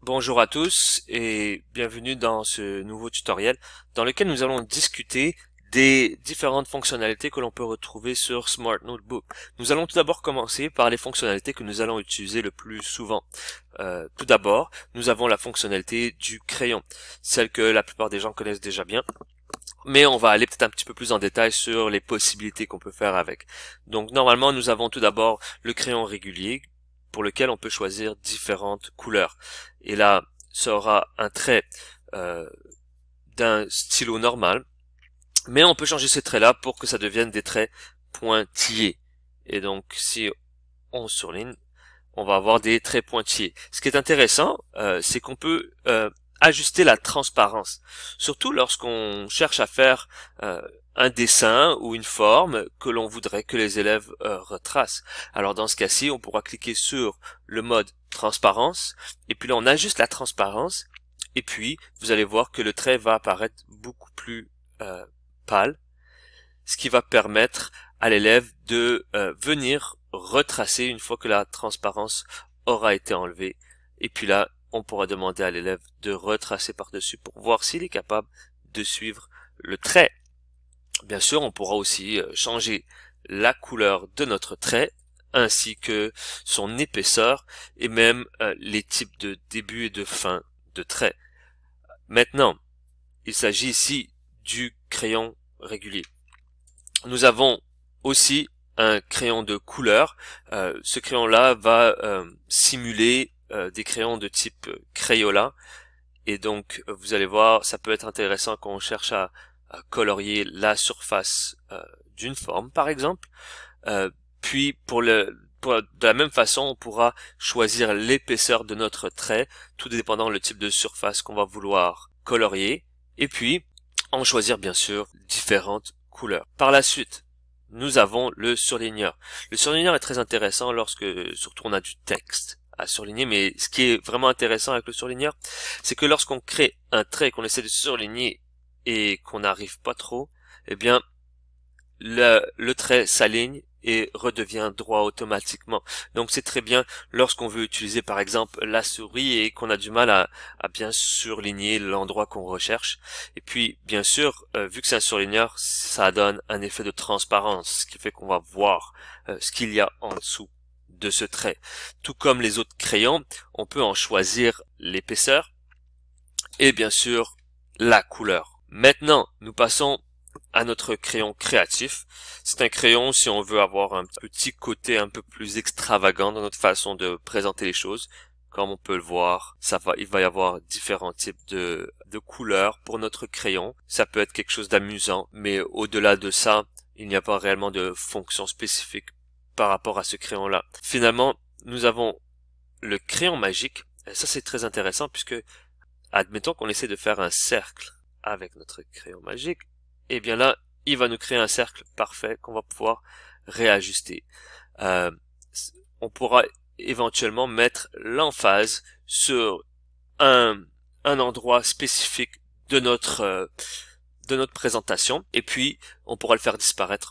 Bonjour à tous et bienvenue dans ce nouveau tutoriel dans lequel nous allons discuter des différentes fonctionnalités que l'on peut retrouver sur Smart Notebook. Nous allons tout d'abord commencer par les fonctionnalités que nous allons utiliser le plus souvent. Tout d'abord, nous avons la fonctionnalité du crayon, celle que la plupart des gens connaissent déjà bien, mais on va aller peut-être un petit peu plus en détail sur les possibilités qu'on peut faire avec. Donc normalement, nous avons tout d'abord le crayon régulier, pour lequel on peut choisir différentes couleurs. Et là, ça aura un trait d'un stylo normal, mais on peut changer ces traits-là pour que ça devienne des traits pointillés. Et donc, si on surligne, on va avoir des traits pointillés. Ce qui est intéressant, c'est qu'on peut ajuster la transparence, surtout lorsqu'on cherche à faire un dessin ou une forme que l'on voudrait que les élèves retracent. Alors dans ce cas-ci, on pourra cliquer sur le mode transparence, et puis là on ajuste la transparence, et puis vous allez voir que le trait va apparaître beaucoup plus pâle, ce qui va permettre à l'élève de venir retracer une fois que la transparence aura été enlevée. Et puis là, on pourra demander à l'élève de retracer par-dessus pour voir s'il est capable de suivre le trait. Bien sûr, on pourra aussi changer la couleur de notre trait, ainsi que son épaisseur, et même les types de début et de fin de trait. Maintenant, il s'agit ici du crayon régulier. Nous avons aussi un crayon de couleur. Ce crayon-là va simuler des crayons de type Crayola. Et donc, vous allez voir, ça peut être intéressant quand on cherche à colorier la surface d'une forme, par exemple. Puis, de la même façon, on pourra choisir l'épaisseur de notre trait, tout dépendant le type de surface qu'on va vouloir colorier. Et puis, en choisir bien sûr différentes couleurs. Par la suite, nous avons le surligneur. Le surligneur est très intéressant lorsque, surtout, on a du texte à surligner, mais ce qui est vraiment intéressant avec le surligneur, c'est que lorsqu'on crée un trait, qu'on essaie de surligner et qu'on n'arrive pas trop, eh bien, le trait s'aligne et redevient droit automatiquement. Donc c'est très bien lorsqu'on veut utiliser par exemple la souris et qu'on a du mal à bien surligner l'endroit qu'on recherche. Et puis bien sûr, vu que c'est un surligneur, ça donne un effet de transparence, ce qui fait qu'on va voir ce qu'il y a en dessous de ce trait. Tout comme les autres crayons, on peut en choisir l'épaisseur et bien sûr la couleur. Maintenant, nous passons à notre crayon créatif. C'est un crayon si on veut avoir un petit côté un peu plus extravagant dans notre façon de présenter les choses. Comme on peut le voir, il va y avoir différents types de couleurs pour notre crayon. Ça peut être quelque chose d'amusant, mais au-delà de ça, il n'y a pas réellement de fonction spécifique par rapport à ce crayon-là. Finalement, nous avons le crayon magique. Et ça, c'est très intéressant puisque, admettons qu'on essaie de faire un cercle avec notre crayon magique. Et bien là, il va nous créer un cercle parfait qu'on va pouvoir réajuster. On pourra éventuellement mettre l'emphase sur un endroit spécifique de notre présentation, et puis on pourra le faire disparaître